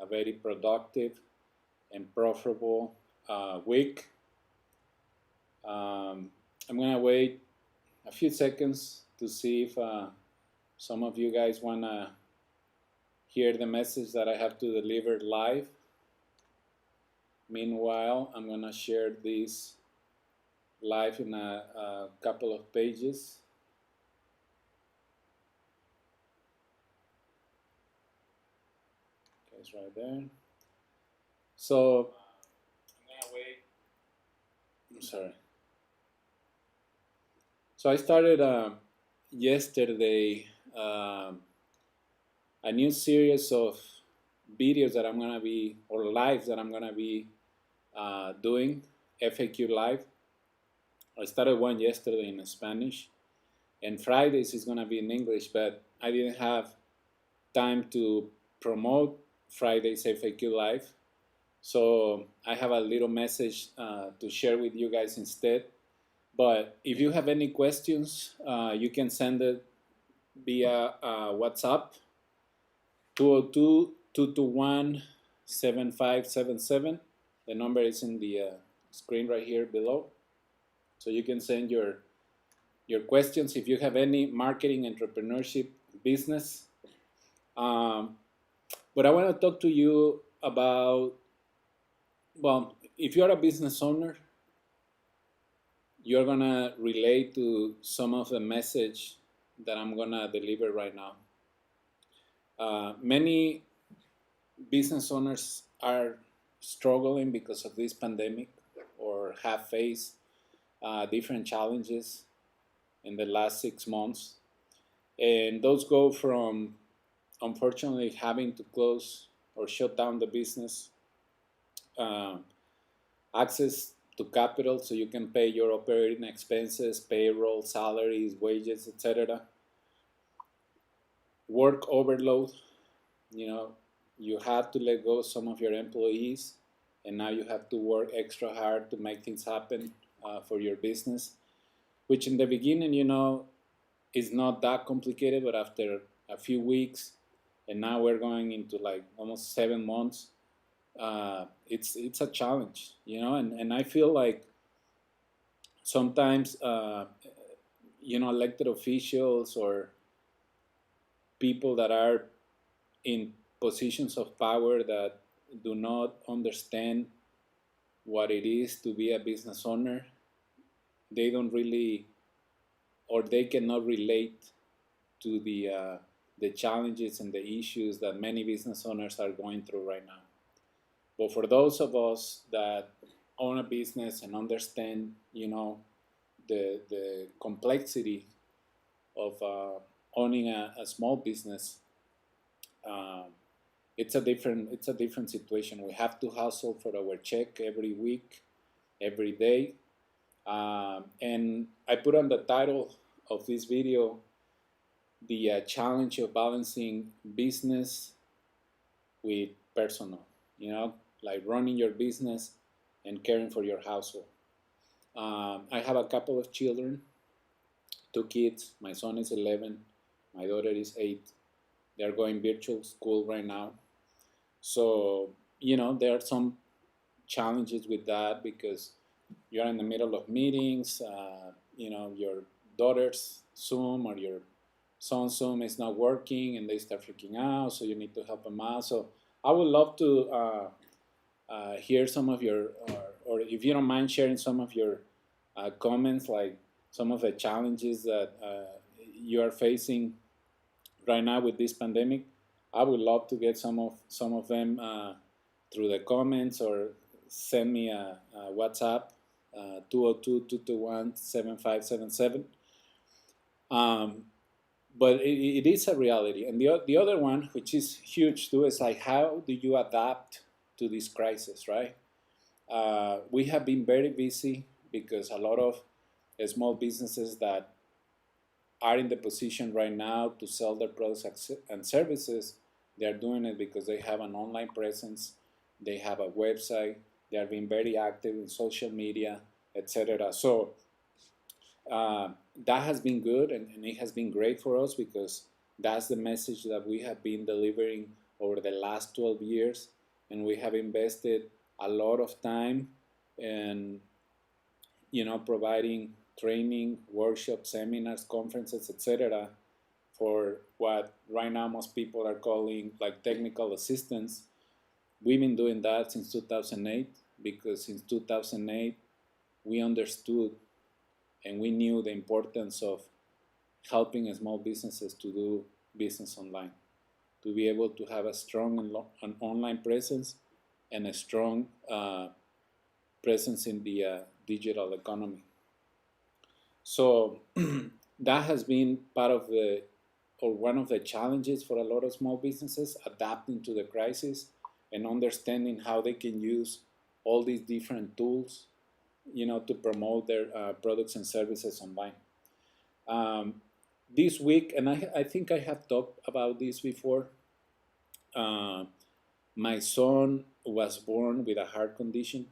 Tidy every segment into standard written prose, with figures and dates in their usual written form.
very productive and profitable week. I'm gonna wait a few seconds to see if some of you guys wanna hear the message that I have to deliver live. Meanwhile, I'm gonna share this live in a couple of pages. Okay, it's right there. So I'm gonna wait. I'm sorry. So I started yesterday a new series of videos that I'm gonna be, or lives that I'm gonna be doing, FAQ live. I started one yesterday in Spanish, and Fridays is gonna be in English, but I didn't have time to promote Friday's FAQ live. So I have a little message to share with you guys instead. But if you have any questions, you can send it via WhatsApp, 202-221-7577. The number is in the screen right here below. So you can send your questions if you have any marketing, entrepreneurship, business. But I want to talk to you about, well, if you're a business owner, you're going to relate to some of the message that I'm going to deliver right now. Many business owners are struggling because of this pandemic or have faced different challenges in the last 6 months. And those go from, unfortunately, having to close or shut down the business, access to capital so you can pay your operating expenses, payroll, salaries, wages, etc. Work overload, you have to let go of some of your employees, and now you have to work extra hard to make things happen for your business, which in the beginning, is not that complicated, but after a few weeks, and now we're going into like almost 7 months, it's a challenge, and I feel like sometimes, elected officials or people that are in positions of power that do not understand what it is to be a business owner, they don't really, or they cannot relate to the challenges and the issues that many business owners are going through right now. But for those of us that own a business and understand, the complexity of owning a small business, it's a different situation. We have to hustle for our check every week, every day, and I put on the title of this video the challenge of balancing business with personal. Like running your business and caring for your household. I have a couple of children, 2 kids. My son is 11, my daughter is 8. They're going virtual school right now. So, there are some challenges with that because you're in the middle of meetings, your daughter's Zoom or your son's Zoom is not working and they start freaking out, so you need to help them out. So I would love to hear some of your, or if you don't mind sharing some of your comments, like some of the challenges that you are facing right now with this pandemic. I would love to get some of them through the comments, or send me a WhatsApp, 202-221-7577. But it is a reality. And the other one, which is huge too, is like, how do you adapt to this crisis, right? We have been very busy because a lot of small businesses that are in the position right now to sell their products and services, they are doing it because they have an online presence, they have a website, they are being very active in social media, etc. So that has been good, and it has been great for us because that's the message that we have been delivering over the last 12 years. and we have invested a lot of time in, providing training, workshops, seminars, conferences, etc., for what right now most people are calling like technical assistance. We've been doing that since 2008, because since 2008 we understood and we knew the importance of helping small businesses to do business online, to be able to have a strong an online presence and a strong presence in the digital economy. So that has been part of the, or one of the challenges for a lot of small businesses, adapting to the crisis and understanding how they can use all these different tools, to promote their products and services online. Um, this week, and I think I have talked about this before, uh, my son was born with a heart condition,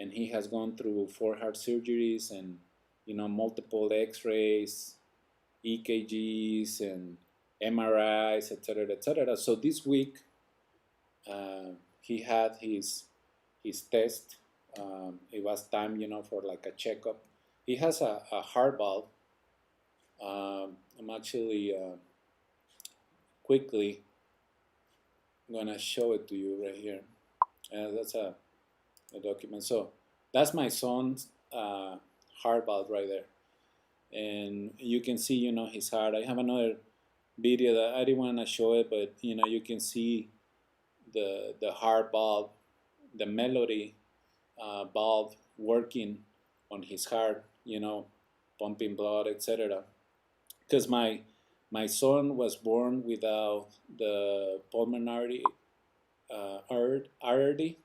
and he has gone through 4 heart surgeries and, multiple X-rays, EKGs, and MRIs, etc., etc. So this week, he had his test. It was time, for like a checkup. He has a heart valve. I'm actually quickly gonna show it to you right here. That's a document. So that's my son's heart valve right there, and you can see, his heart. I have another video that I didn't want to show it, but you can see the heart valve, the melody valve working on his heart, pumping blood, etc. Because my son was born without the pulmonary artery,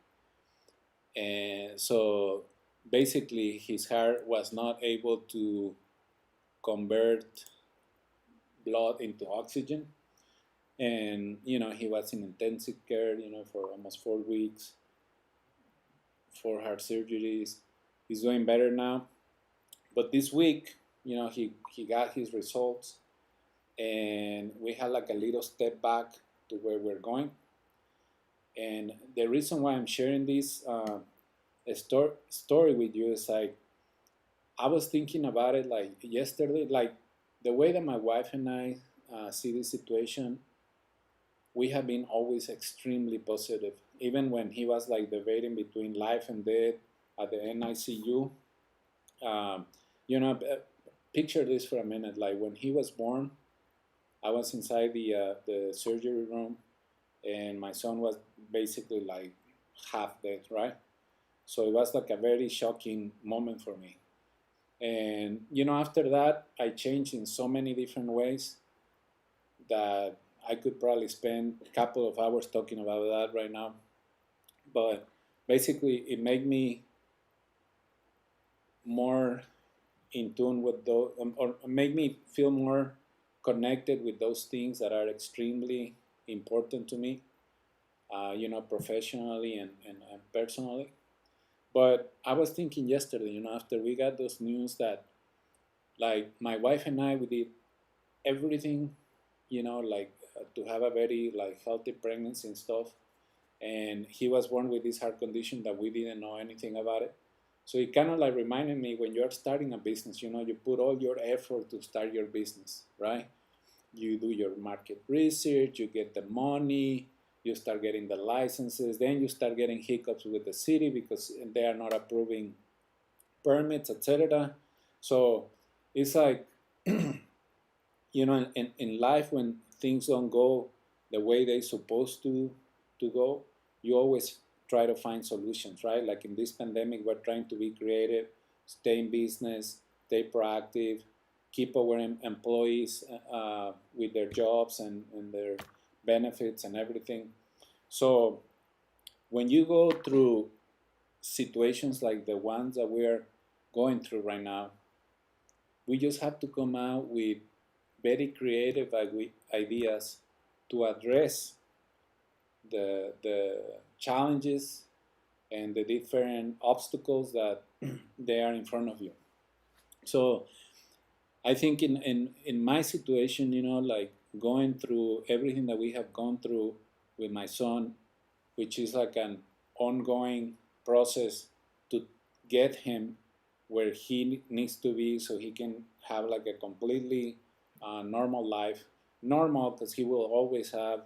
and so basically his heart was not able to convert blood into oxygen, and he was in intensive care, for almost 4 weeks, 4 heart surgeries. He's doing better now, but this week, he got his results, and we had like a little step back to where we're going. And the reason why I'm sharing this story with you is like, I was thinking about it like yesterday, like the way that my wife and I see this situation. We have been always extremely positive, even when he was like debating between life and death at the NICU. Um, picture this for a minute. Like when he was born, I was inside the surgery room, and my son was basically like half dead, right? So it was like a very shocking moment for me. And after that, I changed in so many different ways that I could probably spend a couple of hours talking about that right now. But basically, it made me more in tune with those, or make me feel more connected with those things that are extremely important to me, professionally and personally. But I was thinking yesterday, after we got those news that, like, my wife and I, we did everything, like to have a very like healthy pregnancy and stuff. And he was born with this heart condition that we didn't know anything about it. So it kind of like reminded me, when you're starting a business, you put all your effort to start your business, right? You do your market research, you get the money, you start getting the licenses, then you start getting hiccups with the city because they are not approving permits, etc. So it's like, in life, when things don't go the way they're supposed to go, you always try to find solutions, right? Like in this pandemic, we're trying to be creative, stay in business, stay proactive, keep our employees with their jobs and their benefits and everything. So when you go through situations like the ones that we're going through right now, we just have to come out with very creative ideas to address the challenges and the different obstacles that they are in front of you. So I think in my situation, like going through everything that we have gone through with my son, which is like an ongoing process to get him where he needs to be so he can have like a completely normal life. Normal because he will always have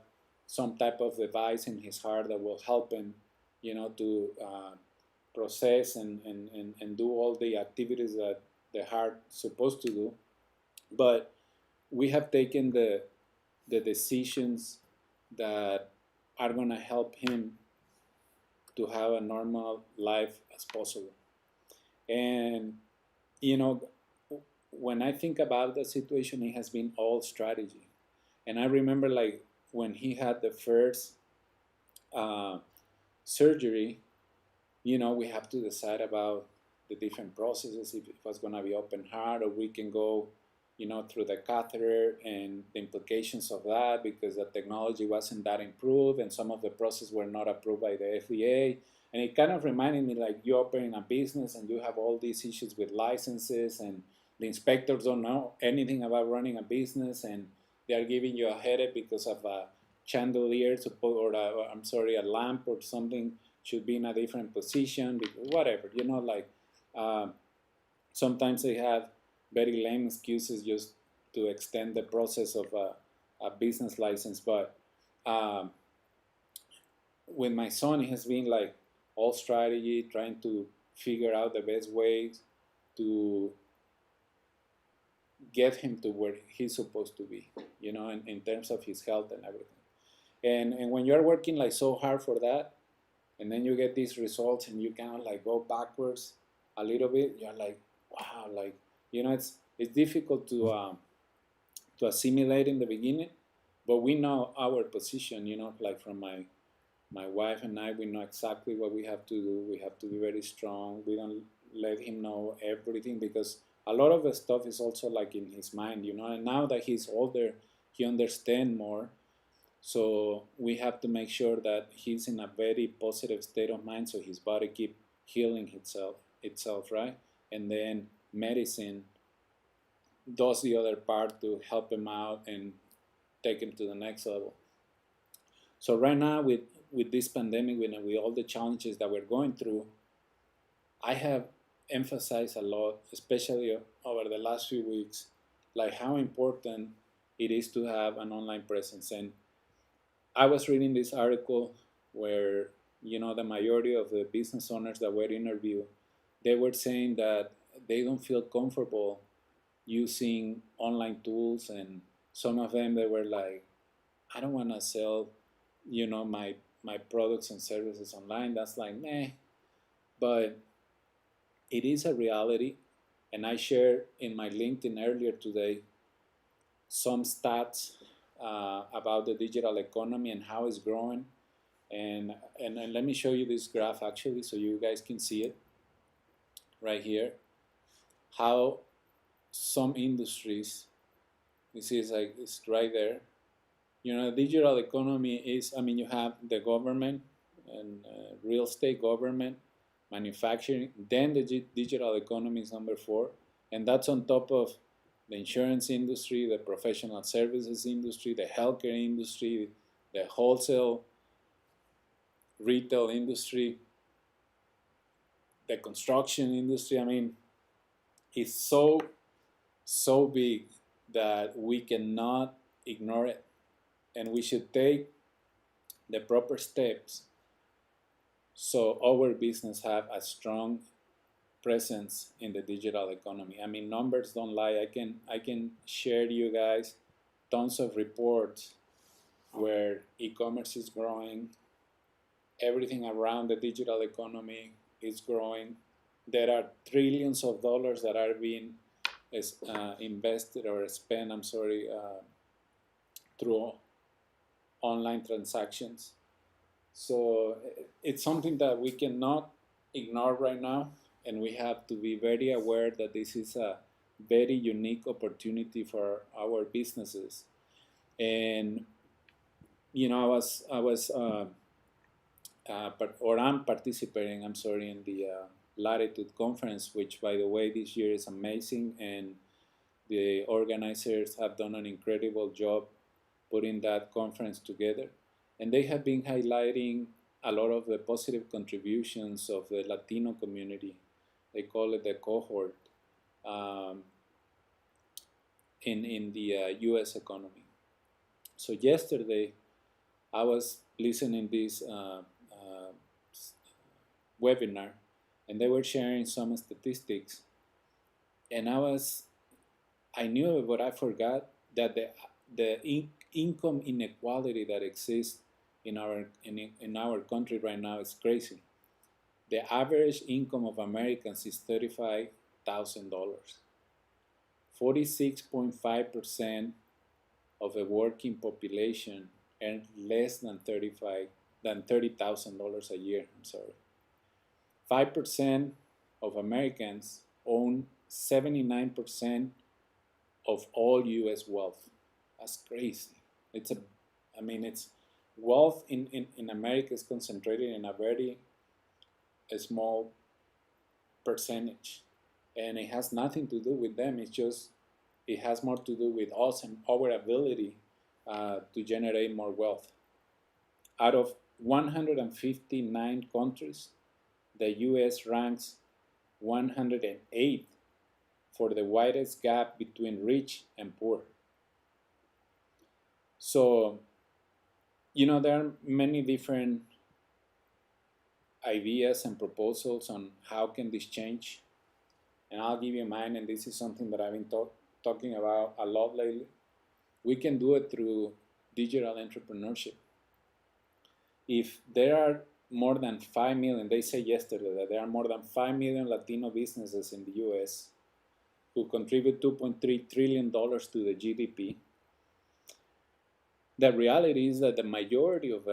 some type of device in his heart that will help him, to process and do all the activities that the heart is supposed to do. But we have taken the decisions that are going to help him to have a normal life as possible. And, you know, when I think about the situation, it has been all strategy. And I remember like when he had the first uh, surgery, we have to decide about the different processes, if it was going to be open heart or we can go, through the catheter and the implications of that because the technology wasn't that improved and some of the processes were not approved by the FDA. And it kind of reminded me like you opening a business and you have all these issues with licenses and the inspectors don't know anything about running a business and they are giving you a headache because of a chandelier or a lamp or something should be in a different position, whatever, sometimes they have very lame excuses just to extend the process of a business license. But um, with my son, it has been like all strategy, trying to figure out the best ways to get him to where he's supposed to be, in terms of his health and everything. And when you're working like so hard for that, and then you get these results and you kind of like go backwards a little bit, you're like, wow, like, it's difficult to assimilate in the beginning, but we know our position, like from my wife and I, we know exactly what we have to do. We have to be very strong. We don't let him know everything because a lot of the stuff is also like in his mind, and now that he's older, he understands more. So we have to make sure that he's in a very positive state of mind so his body keep healing itself, right? And then medicine does the other part to help him out and take him to the next level. So right now with this pandemic, with all the challenges that we're going through, I have emphasized a lot, especially over the last few weeks, like how important it is to have an online presence. And I was reading this article where, the majority of the business owners that were interviewed, they were saying that they don't feel comfortable using online tools. And some of them, they were like, I don't want to sell, my products and services online. That's like, meh. But it is a reality. And I shared in my LinkedIn earlier today some stats about the digital economy and how it's growing. And let me show you this graph actually so you guys can see it right here. How some industries, you see it's right there. The digital economy is, you have the government and real estate, government, manufacturing, then the digital economy is number 4. And that's on top of the insurance industry, the professional services industry, the healthcare industry, the wholesale retail industry, the construction industry. It's so big that we cannot ignore it, and we should take the proper steps so our business have a strong presence in the digital economy. Numbers don't lie. I can share you guys tons of reports where e-commerce is growing, everything around the digital economy is growing. There are trillions of dollars that are being invested or spent, through online transactions. So it's something that we cannot ignore right now, and we have to be very aware that this is a very unique opportunity for our businesses. And I'm participating, in the Latitude Conference, which, by the way, this year is amazing, and the organizers have done an incredible job putting that conference together. And they have been highlighting a lot of the positive contributions of the Latino community. They call it the cohort um, in the U.S. economy. So yesterday, I was listening this webinar, and they were sharing some statistics, and I knew it, but I forgot that the income inequality that exists in our country right now is crazy. The average income of Americans is $35,000. 46.5% of the working population earn less than $30,000 a year. I'm sorry. 5% of Americans own 79% of all U.S. wealth. That's crazy. It's a, I mean, it's wealth in America is concentrated in a very small percentage, and it has nothing to do with them. It's just it has more to do with us and our ability to generate more wealth. Out of 159 countries, the U.S. ranks 108 for the widest gap between rich and poor. So, there are many different ideas and proposals on how can this change. And I'll give you mine, and this is something that I've been talking about a lot lately. We can do it through digital entrepreneurship. If there are more than 5 million, they say yesterday that there are more than 5 million Latino businesses in the US who contribute $2.3 trillion to the GDP. The reality is that the majority of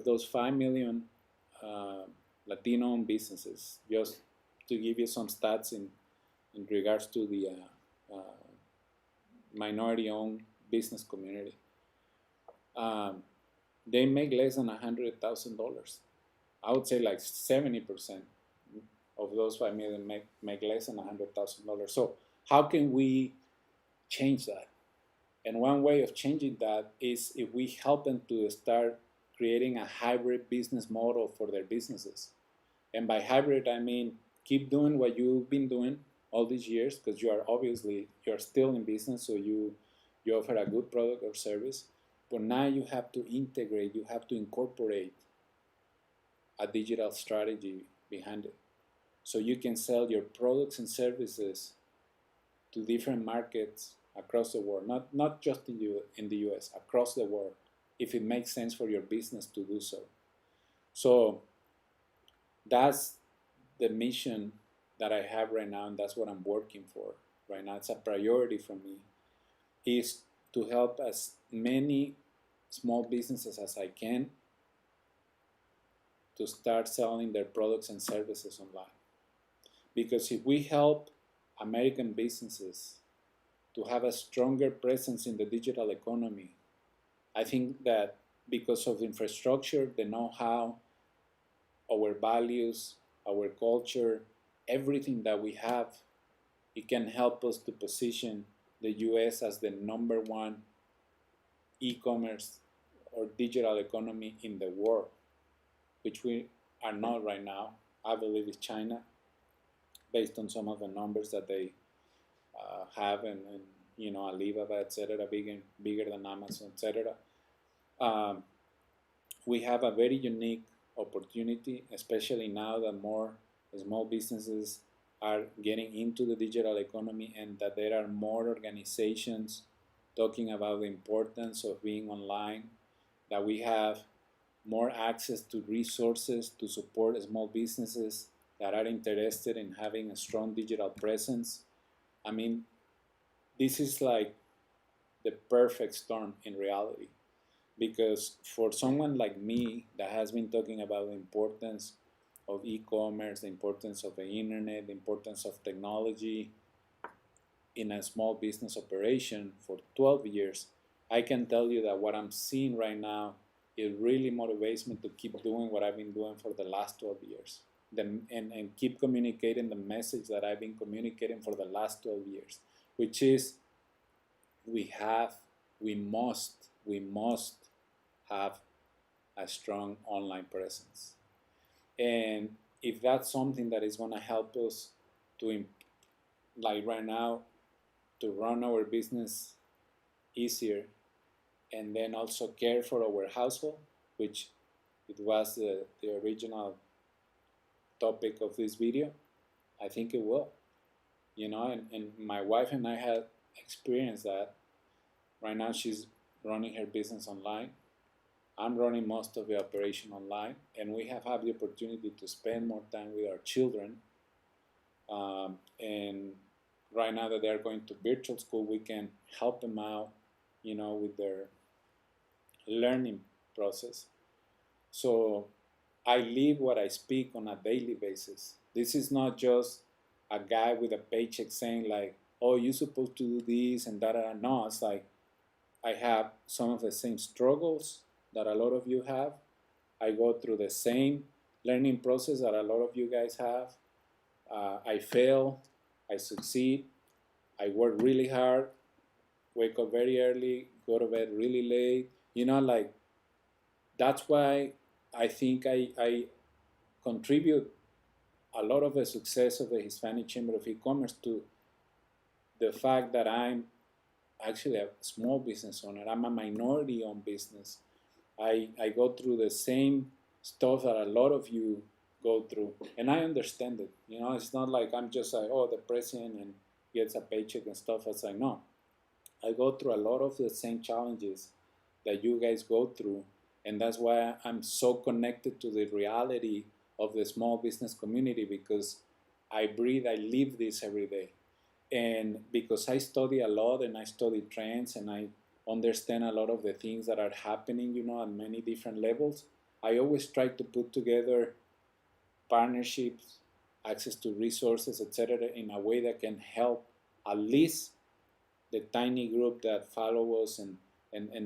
those 5 million Latino businesses, just to give you some stats in regards to the minority-owned business community, they make less than $100,000. I would say like 70% of those 5 million make less than $100,000. So how can we change that? And one way of changing that is if we help them to start creating a hybrid business model for their businesses. And by hybrid, I mean keep doing what you've been doing all these years, because you're still in business, so you offer a good product or service. But now you have to integrate, you have to incorporate a digital strategy behind it. So you can sell your products and services to different markets across the world, not just in the US, across the world, if it makes sense for your business to do so. So that's the mission that I have right now, and that's what I'm working for right now. It's a priority for me, is to help as many small businesses as I can to start selling their products and services online. Because if we help American businesses to have a stronger presence in the digital economy, I think that because of the infrastructure, the know-how, our values, our culture, everything that we have, it can help us to position the US as the number one e-commerce or digital economy in the world, which we are not right now. I believe it's China, based on some of the numbers that they have, and Alibaba, etc., bigger than Amazon, etc. We have a very unique opportunity, especially now that more small businesses are getting into the digital economy, and that there are more organizations talking about the importance of being online, that we have more access to resources to support small businesses that are interested in having a strong digital presence. I mean, this is like the perfect storm in reality, because for someone like me that has been talking about the importance of e-commerce, the importance of the internet, the importance of technology in a small business operation for 12 years, I can tell you that what I'm seeing right now, it really motivates me to keep doing what I've been doing for the last 12 years. And keep communicating the message that I've been communicating for the last 12 years, which is we must have a strong online presence. And if that's something that is going to help us to, like right now, to run our business easier, and then also care for our household, which it was the original topic of this video, I think it will. And my wife and I had experienced that. Right now she's running her business online. I'm running most of the operation online, and we have had the opportunity to spend more time with our children. And right now that they're going to virtual school, we can help them out, with their learning process. So I live what I speak on a daily basis. This is not just a guy with a paycheck saying like, "Oh, you're supposed to do this and that." No, it's like I have some of the same struggles that a lot of you have. I go through the same learning process that a lot of you guys have. I fail, I succeed, I work really hard, wake up very early, go to bed really late. Like that's why I think I contribute a lot of the success of the Hispanic Chamber of E-commerce to the fact that I'm actually a small business owner. I'm a minority-owned business. I go through the same stuff that a lot of you go through, and I understand it. It's not like I'm just like, oh, the president and gets a paycheck and stuff. It's like, no, I go through a lot of the same challenges that you guys go through, and that's why I'm so connected to the reality of the small business community, because I breathe, I live this every day. And because I study a lot and I study trends and I understand a lot of the things that are happening, at many different levels, I always try to put together partnerships, access to resources, etc., in a way that can help at least the tiny group that follow us and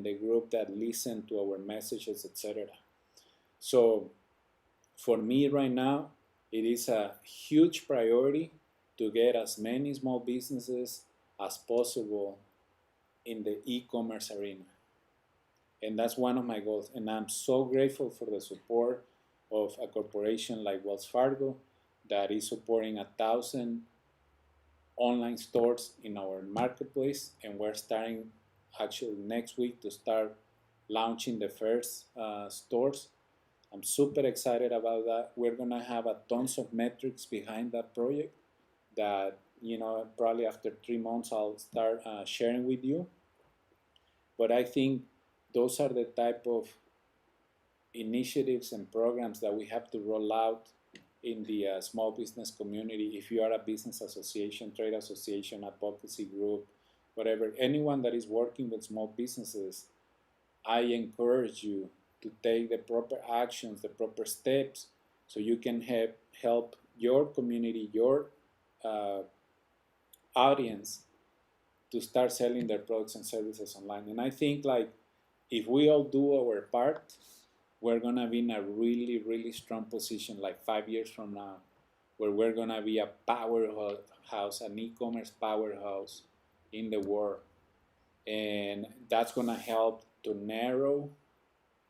the group that listen to our messages, etc. So for me right now, it is a huge priority to get as many small businesses as possible in the e-commerce arena. And that's one of my goals. And I'm so grateful for the support of a corporation like Wells Fargo that is supporting 1,000 online stores in our marketplace. And we're starting actually next week to start launching the first stores. I'm super excited about that. We're going to have a tons of metrics behind that project that, probably after 3 months I'll start sharing with you. But I think those are the type of initiatives and programs that we have to roll out in the small business community. If you are a business association, trade association, advocacy group, whatever, anyone that is working with small businesses, I encourage you to take the proper actions, the proper steps, so you can help your community, your audience to start selling their products and services online. And I think like if we all do our part, we're gonna be in a really, really strong position like 5 years from now, where we're gonna be a powerhouse, an e-commerce powerhouse in the world. And that's gonna help to narrow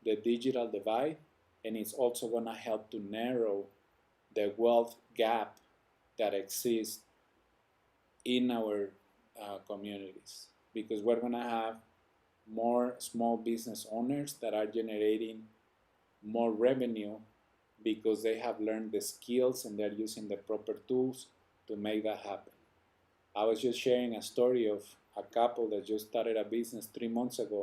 the digital divide, and it's also gonna help to narrow the wealth gap that exists in our communities, because we're gonna have more small business owners that are generating more revenue because they have learned the skills and they're using the proper tools to make that happen. I was just sharing a story of a couple that just started a business 3 months ago.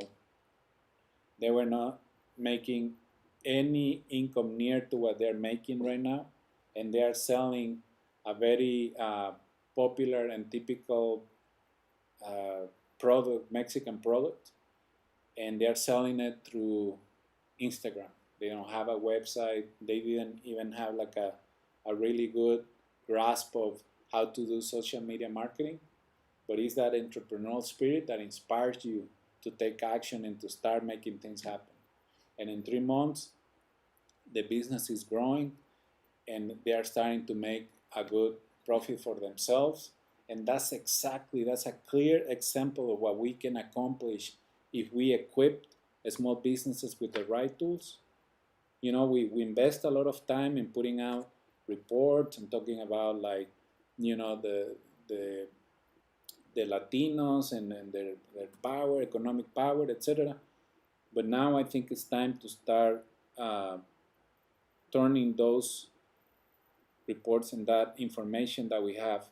They were not making any income near to what they're making right now, and they are selling a very popular and typical product, Mexican product, and they're selling it through Instagram. They don't have a website. They didn't even have like a really good grasp of how to do social media marketing. But it's that entrepreneurial spirit that inspires you to take action and to start making things happen. And in 3 months, the business is growing and they are starting to make a good profit for themselves. And that's a clear example of what we can accomplish if we equip small businesses with the right tools we invest a lot of time in putting out reports and talking about, like, the the Latinos and their power, economic power, etc. But now I think it's time to start uh, turning those reports and that information that we have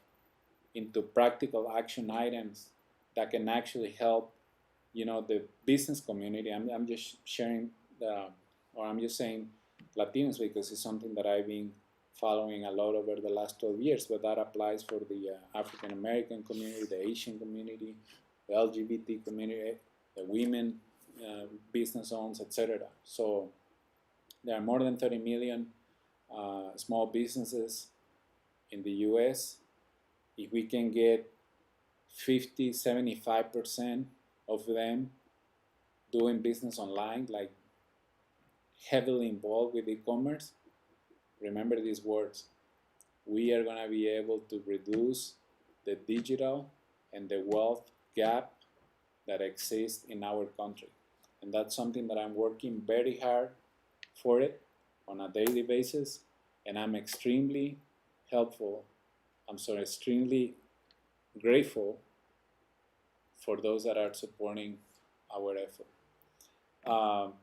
into practical action items that can actually help, the business community. I'm just sharing or I'm just saying Latinos because it's something that I've been following a lot over the last 12 years, but that applies for the African American community, the Asian community, the LGBT community, the women business owners, etc. So there are more than 30 million small businesses in the US. If we can get 50, 75% of them doing business online, like heavily involved with e-commerce, remember these words. We are going to be able to reduce the digital and the wealth gap that exists in our country. And that's something that I'm working very hard for it on a daily basis. And I'm extremely extremely grateful for those that are supporting our effort. Um,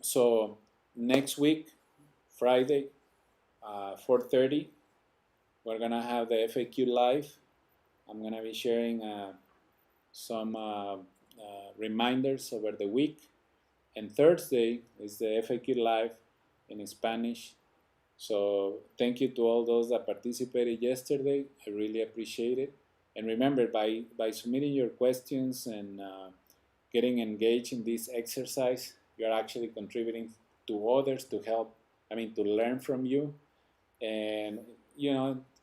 so next week, Friday, 4:30, we're gonna have the FAQ live. I'm gonna be sharing some reminders over the week, and Thursday is the FAQ live in Spanish. So thank you to all those that participated yesterday. I really appreciate it. And remember, by submitting your questions and getting engaged in this exercise, you're actually contributing to others to help, to learn from you. And,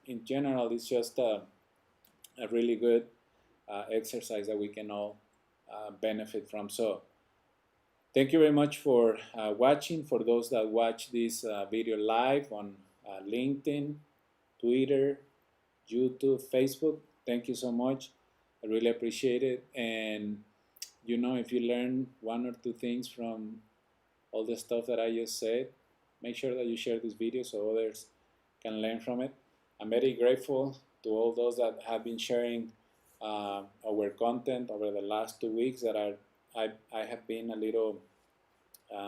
in general, it's just a really good exercise that we can all benefit from. So thank you very much for watching. For those that watch this video live on LinkedIn, Twitter, YouTube, Facebook, thank you so much. I really appreciate it. And if you learn one or two things from all the stuff that I just said, make sure that you share this video so others can learn from it. I'm very grateful to all those that have been sharing our content over the last 2 weeks. That I have been a little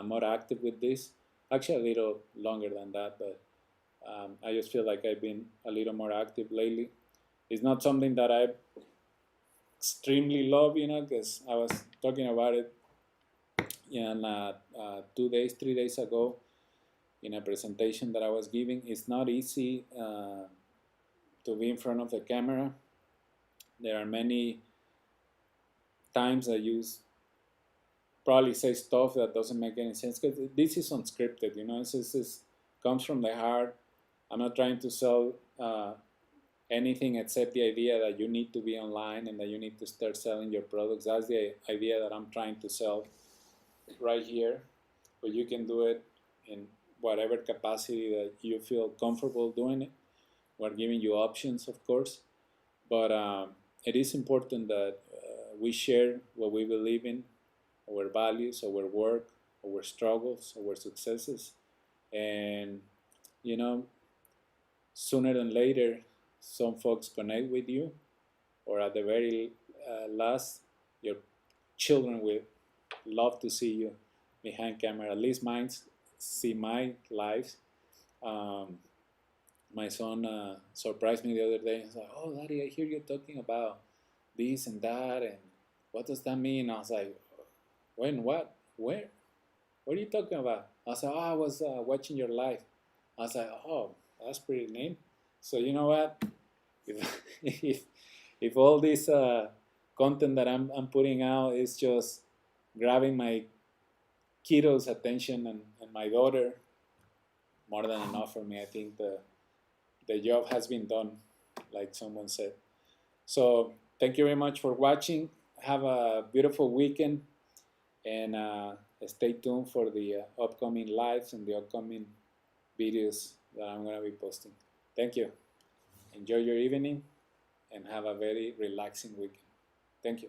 more active with this. Actually, a little longer than that, but I just feel like I've been a little more active lately. It's not something that I extremely love, because I was talking about it 2 days, 3 days ago in a presentation that I was giving. It's not easy to be in front of the camera. There are many times I probably say stuff that doesn't make any sense because this is unscripted, this comes from the heart. I'm not trying to sell anything except the idea that you need to be online and that you need to start selling your products. That's the idea that I'm trying to sell right here. But you can do it in whatever capacity that you feel comfortable doing it. We're giving you options, of course, but it is important that we share what we believe in, our values, our work, our struggles, our successes, and sooner than later, some folks connect with you, or at the very last, your children will love to see you behind camera. At least mine see my lives. My son surprised me the other day. He's like, "Oh, Daddy, I hear you talking about this and that, and what does that mean?" I was like, "When? What? Where? What are you talking about?" I was like, "Oh, I was watching your live." I was like, "Oh, that's pretty neat." So you know what? If all this content that I'm putting out is just grabbing my kiddos' attention and my daughter, more than enough for me. I think the job has been done, like someone said. So thank you very much for watching. Have a beautiful weekend, and stay tuned for the upcoming lives and the upcoming videos that I'm going to be posting. Thank you. Enjoy your evening and have a very relaxing weekend. Thank you.